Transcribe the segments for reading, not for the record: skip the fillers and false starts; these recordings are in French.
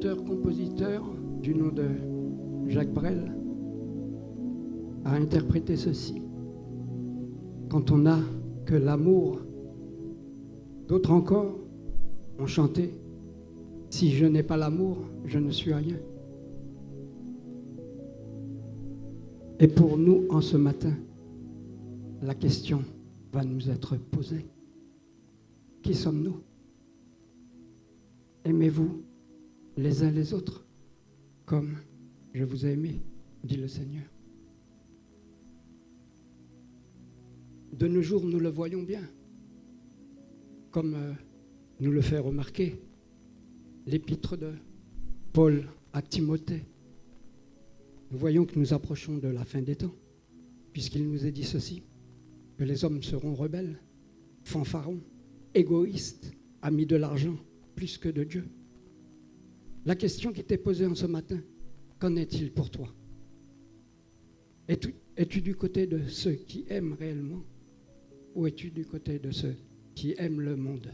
auteur-compositeur du nom de Jacques Brel a interprété ceci. Quand on n'a que l'amour, d'autres encore ont chanté « Si je n'ai pas l'amour, je ne suis rien ». Et pour nous, en ce matin, la question va nous être posée. Qui sommes-nous? Aimez-vous les uns les autres comme je vous ai aimé, dit le Seigneur. De nos jours, nous le voyons bien, comme nous le fait remarquer l'épître de Paul à Timothée. Nous voyons que nous approchons de la fin des temps, puisqu'il nous est dit ceci, que les hommes seront rebelles, fanfarons, égoïstes, amis de l'argent, plus que de Dieu. La question qui t'est posée en ce matin, qu'en est-il pour toi? Es-tu du côté de ceux qui aiment réellement, ou es-tu du côté de ceux qui aiment le monde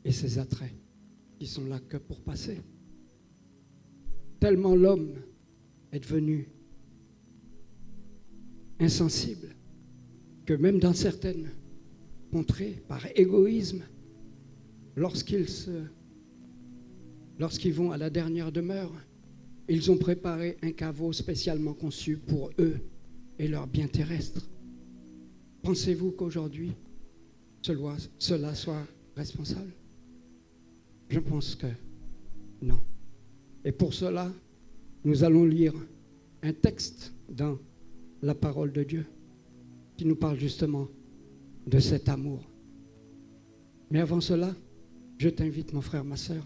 et ses attraits, qui sont là que pour passer? Tellement l'homme est devenu insensible que même dans certaines contrées, par égoïsme, lorsqu'ils vont à la dernière demeure, ils ont préparé un caveau spécialement conçu pour eux et leurs biens terrestres. Pensez-vous qu'aujourd'hui, cela soit responsable? Je pense que non. Et pour cela, nous allons lire un texte dans la parole de Dieu qui nous parle justement de cet amour. Mais avant cela, je t'invite, mon frère, ma sœur,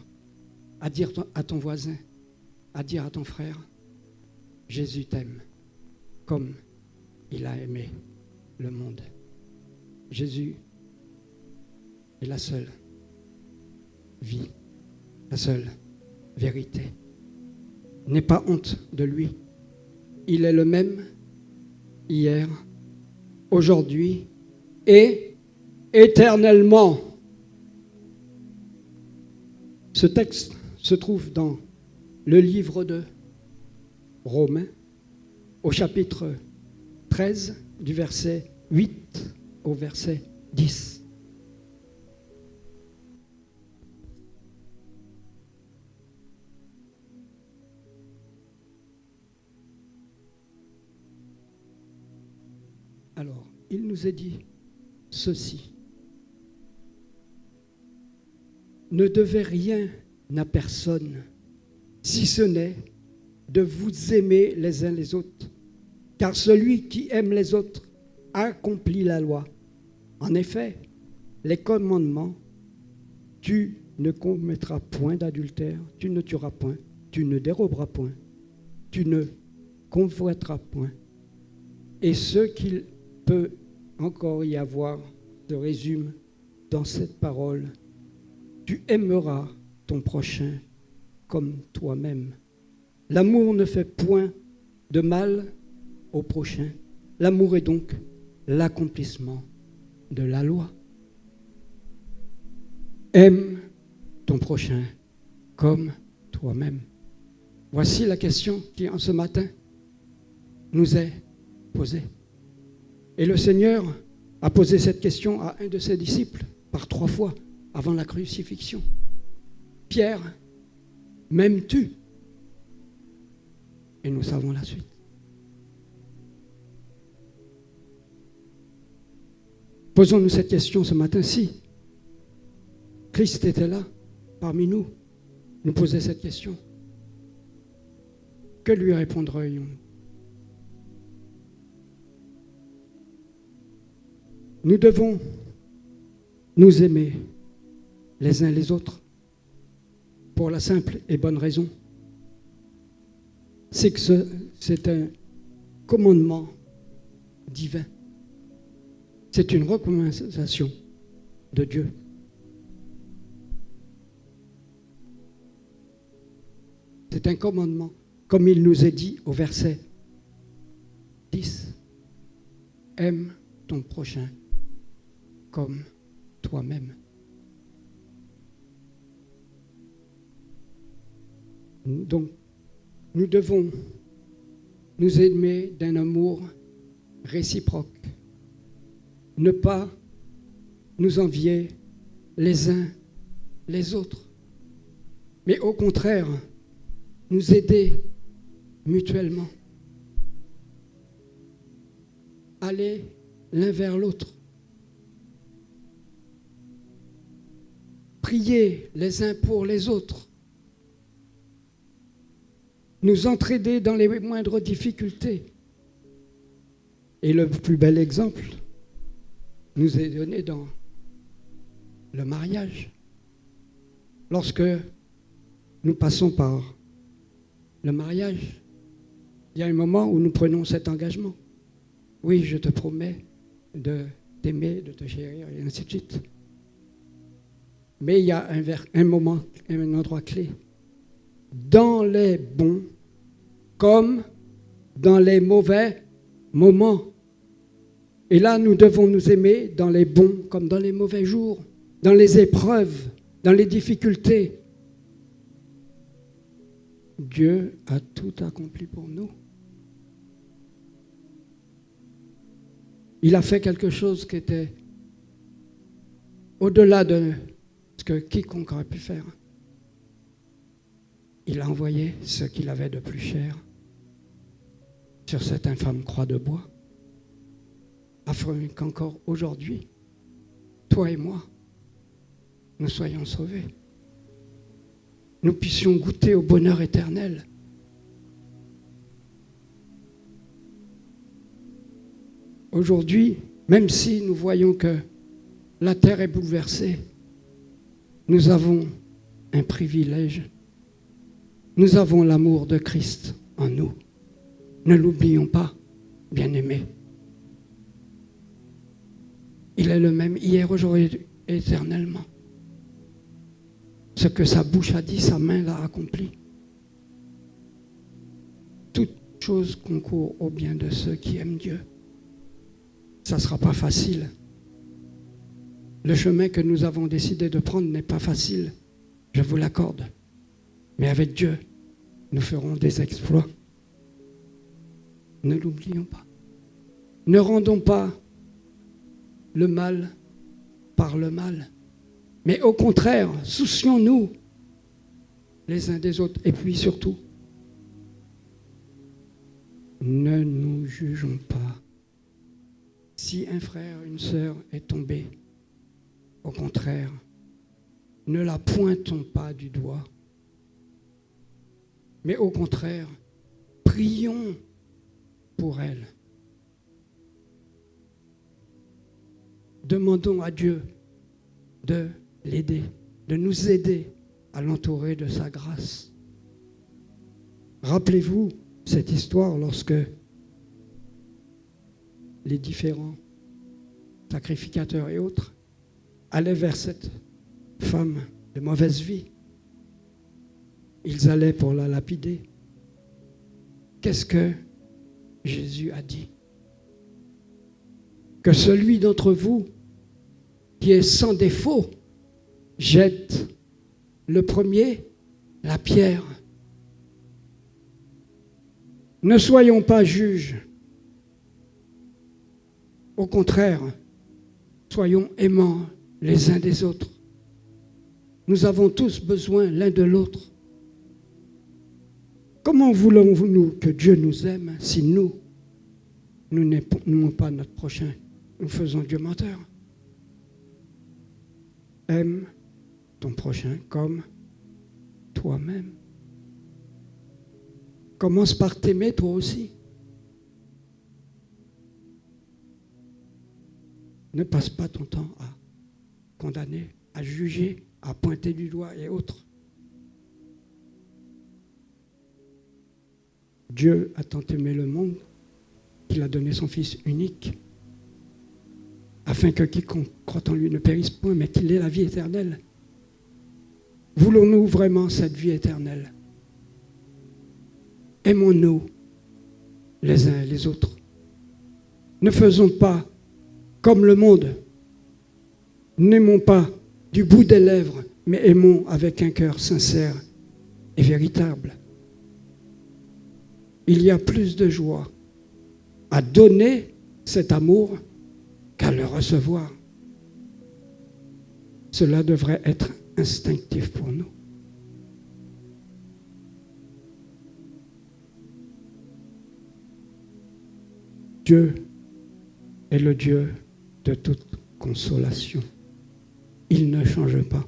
à dire à ton voisin, à dire à ton frère, Jésus t'aime comme il a aimé le monde. Jésus est la seule vie, la seule vérité. N'aie pas honte de lui. Il est le même hier, aujourd'hui et éternellement. Ce texte se trouve dans le livre de Romains, au chapitre 13, du verset 8 au verset 10. Alors, il nous est dit ceci. Ne devez rien à personne, si ce n'est de vous aimer les uns les autres. Car celui qui aime les autres accomplit la loi. En effet, les commandements, tu ne commettras point d'adultère, tu ne tueras point, tu ne déroberas point, tu ne convoiteras point. Et ce qu'il peut encore y avoir se résume dans cette parole. Tu aimeras ton prochain comme toi-même. L'amour ne fait point de mal au prochain. L'amour est donc l'accomplissement de la loi. Aime ton prochain comme toi-même. Voici la question qui, en ce matin, nous est posée. Et le Seigneur a posé cette question à un de ses disciples par 3 fois avant la crucifixion. Pierre, m'aimes-tu? Et nous savons la suite. Posons-nous cette question ce matin. Si Christ était là, parmi nous, nous posait cette question, que lui répondrions-nous? Nous devons nous aimer les uns les autres pour la simple et bonne raison, c'est que c'est un commandement divin. C'est une recommandation de Dieu. C'est un commandement, comme il nous est dit au verset 10. Aime ton prochain comme toi-même. Donc, nous devons nous aimer d'un amour réciproque. Ne pas nous envier les uns les autres, mais au contraire, nous aider mutuellement. Aller l'un vers l'autre. Prier les uns pour les autres. Nous entraider dans les moindres difficultés. Et le plus bel exemple nous est donné dans le mariage. Lorsque nous passons par le mariage, il y a un moment où nous prenons cet engagement. Oui, je te promets de t'aimer, de te chérir, et ainsi de suite. Mais il y a un moment, un endroit clé. Dans les bons comme dans les mauvais moments. Et là, nous devons nous aimer dans les bons comme dans les mauvais jours, dans les épreuves, dans les difficultés. Dieu a tout accompli pour nous. Il a fait quelque chose qui était au-delà de ce que quiconque aurait pu faire. Il a envoyé ce qu'il avait de plus cher sur cette infâme croix de bois, afin qu'encore aujourd'hui, toi et moi, nous soyons sauvés. Nous puissions goûter au bonheur éternel. Aujourd'hui, même si nous voyons que la terre est bouleversée, nous avons un privilège. Nous avons l'amour de Christ en nous. Ne l'oublions pas, bien-aimés. Il est le même hier, aujourd'hui, éternellement. Ce que sa bouche a dit, sa main l'a accompli. Toute chose concourt au bien de ceux qui aiment Dieu. Ça ne sera pas facile. Le chemin que nous avons décidé de prendre n'est pas facile, je vous l'accorde. Mais avec Dieu, nous ferons des exploits. Ne l'oublions pas. Ne rendons pas le mal par le mal. Mais au contraire, soucions-nous les uns des autres. Et puis surtout, ne nous jugeons pas. Si un frère, une sœur est tombé, au contraire, ne la pointons pas du doigt. Mais au contraire, prions pour elle. Demandons à Dieu de l'aider, de nous aider à l'entourer de sa grâce. Rappelez-vous cette histoire lorsque les différents sacrificateurs et autres allaient vers cette femme de mauvaise vie. Ils allaient pour la lapider. Qu'est-ce que Jésus a dit? Que celui d'entre vous qui est sans défaut jette le premier la pierre. Ne soyons pas juges. Au contraire, soyons aimants les uns des autres. Nous avons tous besoin l'un de l'autre. Comment voulons-nous que Dieu nous aime si nous n'aimons pas notre prochain? Nous faisons Dieu menteur. Aime ton prochain comme toi-même. Commence par t'aimer toi aussi. Ne passe pas ton temps à condamner, à juger, à pointer du doigt et autres. Dieu a tant aimé le monde qu'il a donné son Fils unique, afin que quiconque croit en lui ne périsse point, mais qu'il ait la vie éternelle. Voulons-nous vraiment cette vie éternelle? Aimons-nous les uns et les autres. Ne faisons pas comme le monde. N'aimons pas du bout des lèvres, mais aimons avec un cœur sincère et véritable. Il y a plus de joie à donner cet amour qu'à le recevoir. Cela devrait être instinctif pour nous. Dieu est le Dieu de toute consolation. Il ne change pas.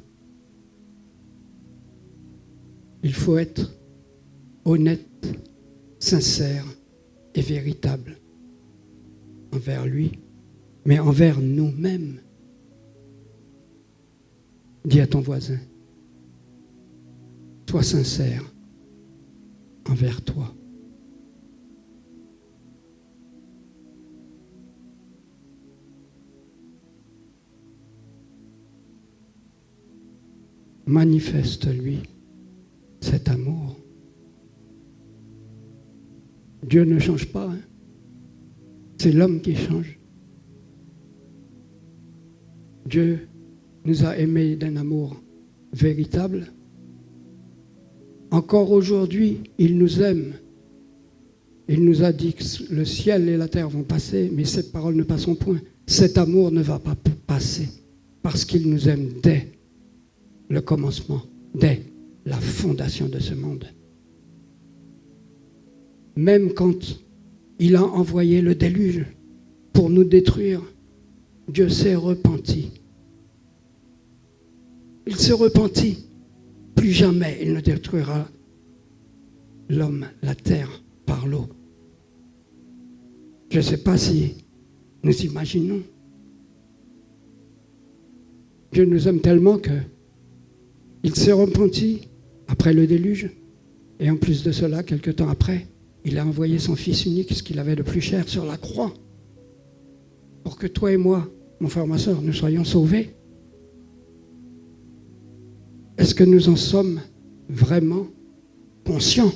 Il faut être honnête, sincère et véritable envers lui, mais envers nous-mêmes. Dis à ton voisin, sois sincère envers toi. Manifeste-lui cet amour. Dieu ne change pas, hein? C'est l'homme qui change. Dieu nous a aimés d'un amour véritable. Encore aujourd'hui, il nous aime. Il nous a dit que le ciel et la terre vont passer, mais ces paroles ne passeront point. Cet amour ne va pas passer parce qu'il nous aime dès le commencement, dès la fondation de ce monde. Même quand il a envoyé le déluge pour nous détruire, Dieu s'est repenti. Il s'est repenti. Plus jamais il ne détruira l'homme, la terre, par l'eau. Je ne sais pas si nous imaginons. Dieu nous aime tellement que il s'est repenti après le déluge. Et en plus de cela, quelque temps après, il a envoyé son Fils unique, ce qu'il avait de plus cher, sur la croix, pour que toi et moi, mon frère, ma soeur, nous soyons sauvés. Est-ce que nous en sommes vraiment conscients?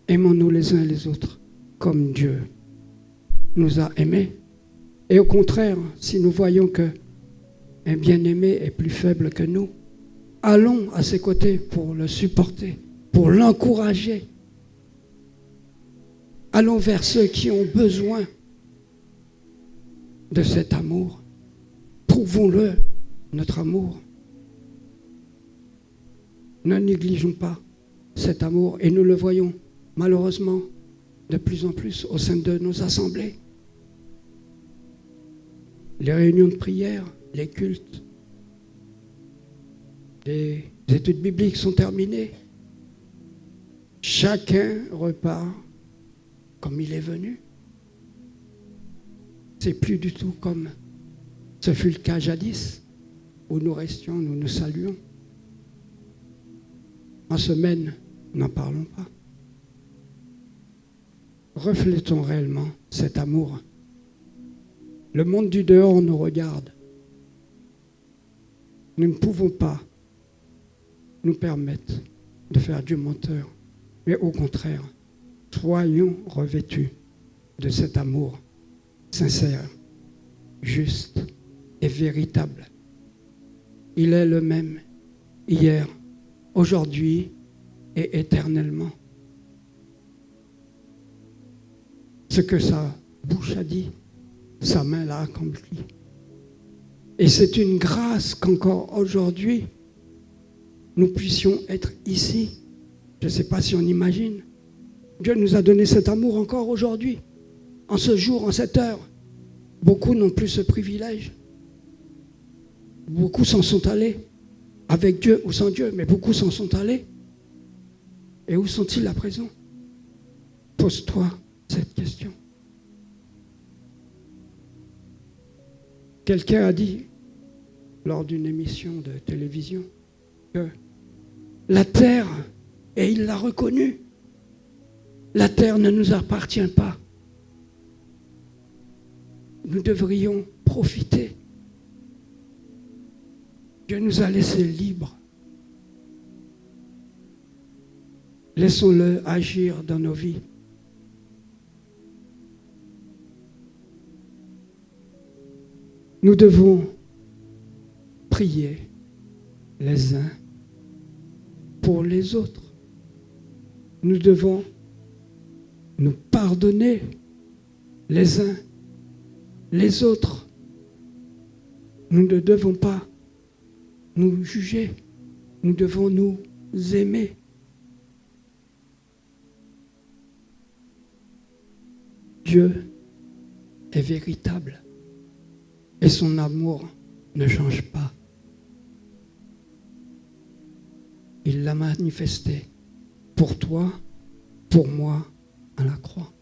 Aimons-nous les uns les autres comme Dieu nous a aimés. Et au contraire, si nous voyons qu'un bien-aimé est plus faible que nous, allons à ses côtés pour le supporter, pour l'encourager. Allons vers ceux qui ont besoin de cet amour. Prouvons-le, notre amour. Ne négligeons pas cet amour et nous le voyons malheureusement de plus en plus au sein de nos assemblées. Les réunions de prière, les cultes, les études bibliques sont terminées. Chacun repart comme il est venu. C'est plus du tout comme ce fut le cas jadis, où nous restions, nous nous saluons. En semaine, n'en parlons pas. Reflétons réellement cet amour. Le monde du dehors nous regarde. Nous ne pouvons pas nous permettre de faire Dieu menteur, mais au contraire, soyons revêtus de cet amour sincère, juste et véritable. Il est le même hier, aujourd'hui et éternellement. Ce que sa bouche a dit, sa main l'a accompli. Et c'est une grâce qu'encore aujourd'hui, nous puissions être ici. Je ne sais pas si on imagine. Dieu nous a donné cet amour encore aujourd'hui, en ce jour, en cette heure. Beaucoup n'ont plus ce privilège. Beaucoup s'en sont allés, avec Dieu ou sans Dieu, mais beaucoup s'en sont allés. Et où sont-ils à présent? Pose-toi cette question. Quelqu'un a dit, lors d'une émission de télévision, que la terre, et il l'a reconnu, la terre ne nous appartient pas. Nous devrions profiter. Dieu nous a laissés libres. Laissons-le agir dans nos vies. Nous devons prier les uns pour les autres. Nous devons nous pardonner les uns les autres. Nous ne devons pas nous juger. Nous devons nous aimer. Dieu est véritable et son amour ne change pas. Il l'a manifesté pour toi, pour moi, à la croix.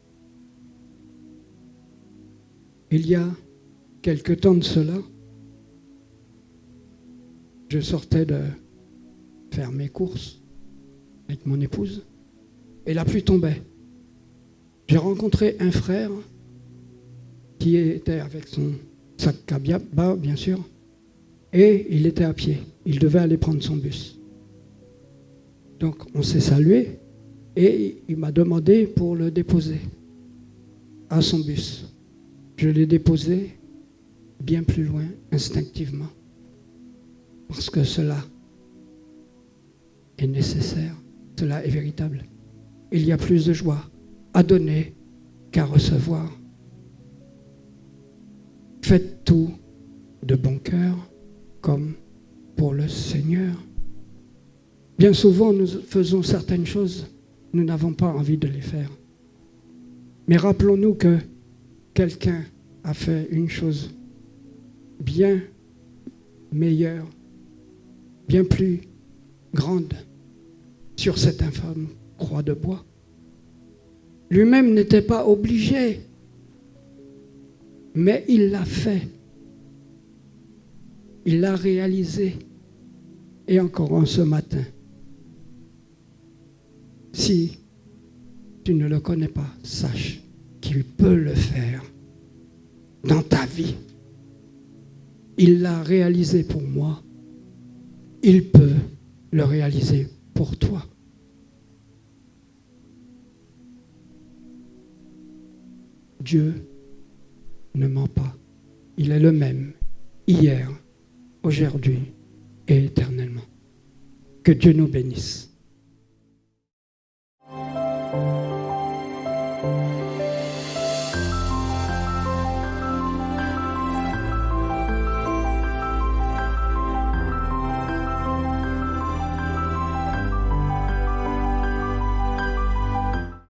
Il y a quelque temps de cela, je sortais de faire mes courses avec mon épouse et la pluie tombait. J'ai rencontré un frère qui était avec son sac à bas, bien sûr, et il était à pied. Il devait aller prendre son bus. Donc on s'est salué et il m'a demandé pour le déposer à son bus. Je l'ai déposé bien plus loin, instinctivement, parce que cela est nécessaire, cela est véritable. Il y a plus de joie à donner qu'à recevoir. Faites tout de bon cœur, comme pour le Seigneur. Bien souvent, nous faisons certaines choses, nous n'avons pas envie de les faire. Mais rappelons-nous que quelqu'un a fait une chose bien meilleure, bien plus grande sur cette infâme croix de bois. Lui-même n'était pas obligé, mais il l'a fait. Il l'a réalisé. Et encore ce matin, si tu ne le connais pas, sache qu'il peut le faire dans ta vie. Il l'a réalisé pour moi. Il peut le réaliser pour toi. Dieu ne ment pas. Il est le même, hier, aujourd'hui et éternellement. Que Dieu nous bénisse.